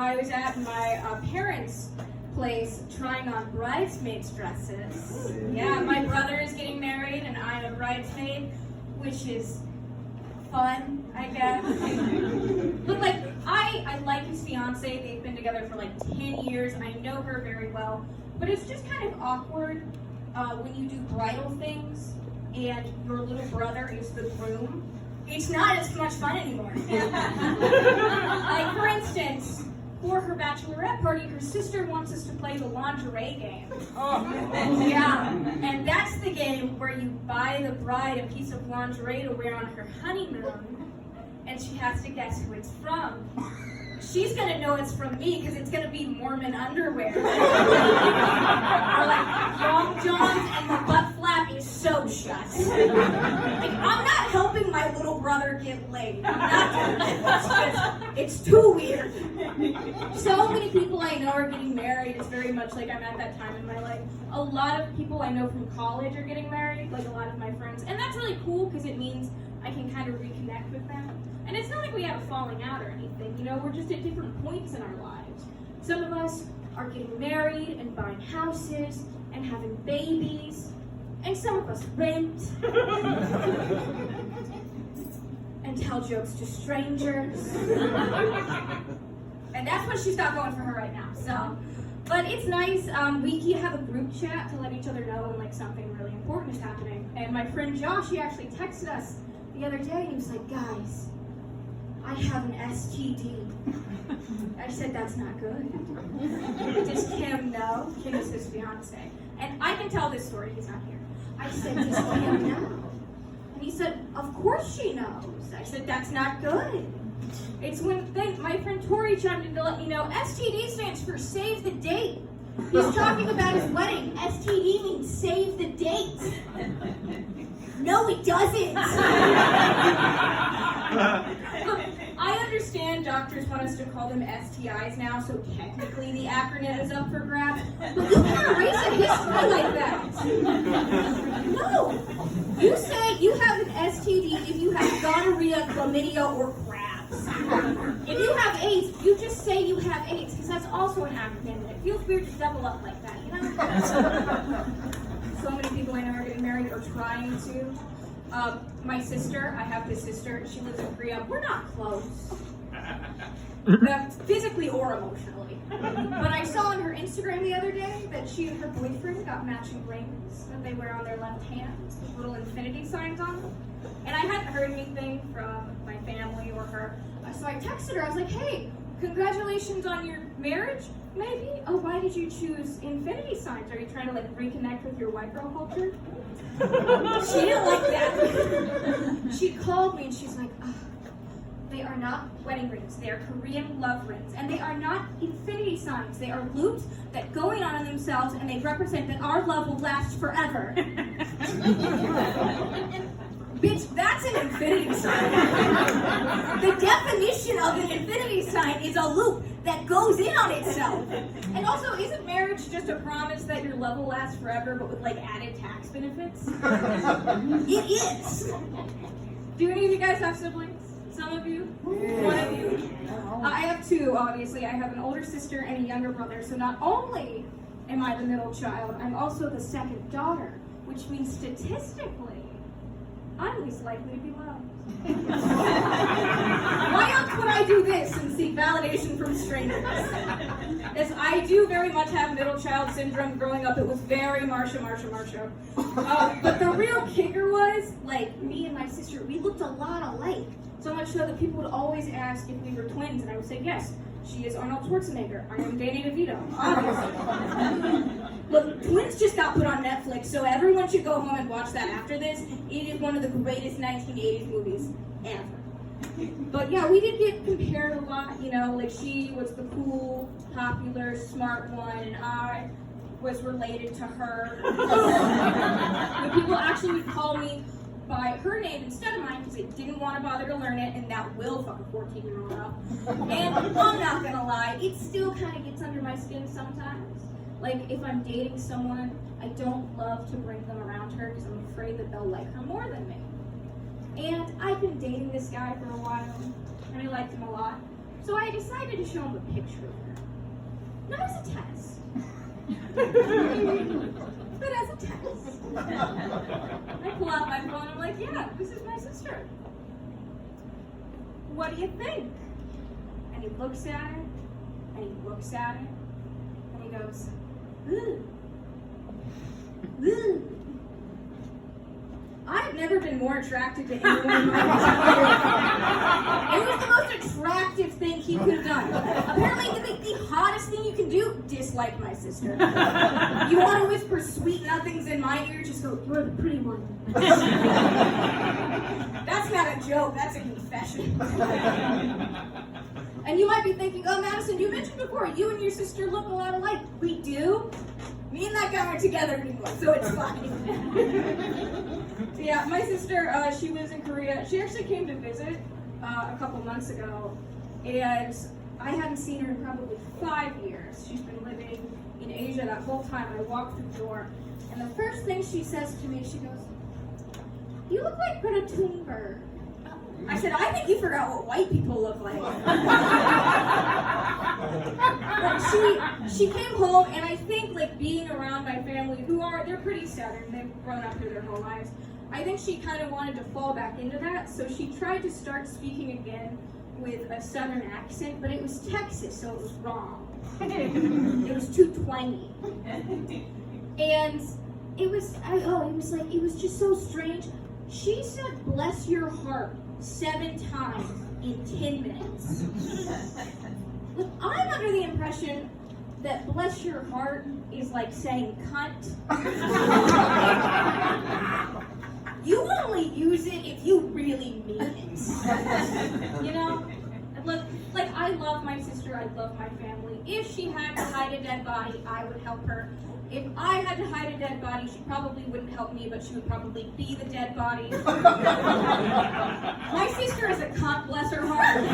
I was at my parents' place trying on bridesmaids' dresses. Yeah, my brother is getting married and I'm a bridesmaid, which is fun, I guess. But like, I like his fiance. They've been together for like 10 years. I know her very well. But it's just kind of awkward when you do bridal things and your little brother is the groom. It's not as much fun anymore. Like, for instance, for her bachelorette party, her sister wants us to play the lingerie game. Oh. Yeah, and that's the game where you buy the bride a piece of lingerie to wear on her honeymoon, and she has to guess who it's from. She's gonna know it's from me because it's gonna be Mormon underwear. Or like long johns and the butt flap is so shut. Like, I'm not helping my little brother get laid. I'm not doing it. It's too weird. So many people I know are getting married. It's very much like I'm at that time in my life. A lot of people I know from college are getting married, like a lot of my friends. And that's really cool because it means I can kind of reconnect with them. And it's not like we have a falling out or anything, you know, we're just at different points in our lives. Some of us are getting married and buying houses and having babies, and some of us rent and tell jokes to strangers. And that's what she's got going for her right now, so. But it's nice, we have a group chat to let each other know when like something really important is happening. And my friend Josh, he actually texted us the other day and he was like, guys, I have an STD. I said, that's not good. Does Kim know? Kim is his fiance. And I can tell this story, he's not here. I said, does Kim know? And he said, of course she knows. I said, that's not good. It's when my friend Tori chimed in to let me know, STD stands for save the date. He's talking about his wedding. STD means save the date. No, it doesn't. I understand doctors want us to call them STIs now, so technically the acronym is up for grabs, but you can't erase a history like that. No. You say you have an STD if you have gonorrhea, chlamydia, or crabs. If you have AIDS, you just say you have AIDS, because that's also an acronym, and it feels weird to double up like that, you know? So many people I know are getting married or trying to. My sister, I have this sister, she lives in Korea. We're not close, physically or emotionally. But I saw on her Instagram the other day that she and her boyfriend got matching rings that they wear on their left hands with little infinity signs on them. And I hadn't heard anything from my family or her. So I texted her, I was like, hey, congratulations on your marriage, maybe? Oh, why did you choose infinity signs? Are you trying to like reconnect with your white girl culture? She didn't like that. She called me and she's like, oh, they are not wedding rings, they are Korean love rings. And they are not infinity signs, they are loops that go in on themselves and they represent that our love will last forever. Bitch, that's an infinity sign. The definition of an infinity sign is a loop that goes in on itself. And also, isn't marriage just a promise that your love will last forever, but with like added tax benefits? It is. Do any of you guys have siblings? Some of you? One of you? I have two, obviously. I have an older sister and a younger brother. So not only am I the middle child, I'm also the second daughter, which means statistically, I'm least likely to be loved. Why else would I do this and seek validation from strangers? As I do very much have middle child syndrome. Growing up, it was very Marsha. But the real kicker was, like, me and my sister, we looked a lot alike. So much so that people would always ask if we were twins, and I would say, yes, she is Arnold Schwarzenegger. I am Danny DeVito, obviously. Look, Twins just got put on Netflix, so everyone should go home and watch that after this. It is one of the greatest 1980s movies ever. But yeah, we did get compared a lot, you know, like she was the cool, popular, smart one, and I was related to her. When people actually would call me by her name instead of mine because they didn't want to bother to learn it, and that will fuck a 14-year-old up. And I'm not gonna lie, it still kind of gets under my skin sometimes. Like, if I'm dating someone, I don't love to bring them around her because I'm afraid that they'll like her more than me. And I've been dating this guy for a while, and I liked him a lot. So I decided to show him a picture of her. Not as a test. But as a test. I pull out my phone and I'm like, yeah, this is my sister. What do you think? And he looks at her, and he looks at her, and he goes, ooh. Ooh. I've never been more attracted to anyone in my entire life. It was the most attractive thing he could have done. Apparently, the hottest thing you can do, dislike my sister. You want to whisper sweet nothings in my ear, just go, you're the pretty one. That's not a joke, that's a confession. And you might be thinking, oh, Madison, you mentioned before, you and your sister look a lot alike. We do. Me and that guy aren't together anymore, so it's fine. Yeah, my sister, she lives in Korea. She actually came to visit a couple months ago, and I hadn't seen her in probably 5 years. She's been living in Asia that whole time. I walked through the door, and the first thing she says to me, she goes, you look like Greta Thunberg. I said, I think you forgot what white people look like. She came home, and I think, like, being around my family, they're pretty Southern, they've grown up here their whole lives, I think she kind of wanted to fall back into that, so she tried to start speaking again with a Southern accent, but it was Texas, so it was wrong. It was too twangy. And it was just so strange. She said, bless your heart, 7 times in 10 minutes. Look, I'm under the impression that bless your heart is like saying cunt. You only use it if you really mean it. You know? Look, like, I love my sister, I love my family. If she had to hide a dead body, I would help her. If I had to hide a dead body, she probably wouldn't help me, but she would probably be the dead body. My sister is a cunt, bless her heart.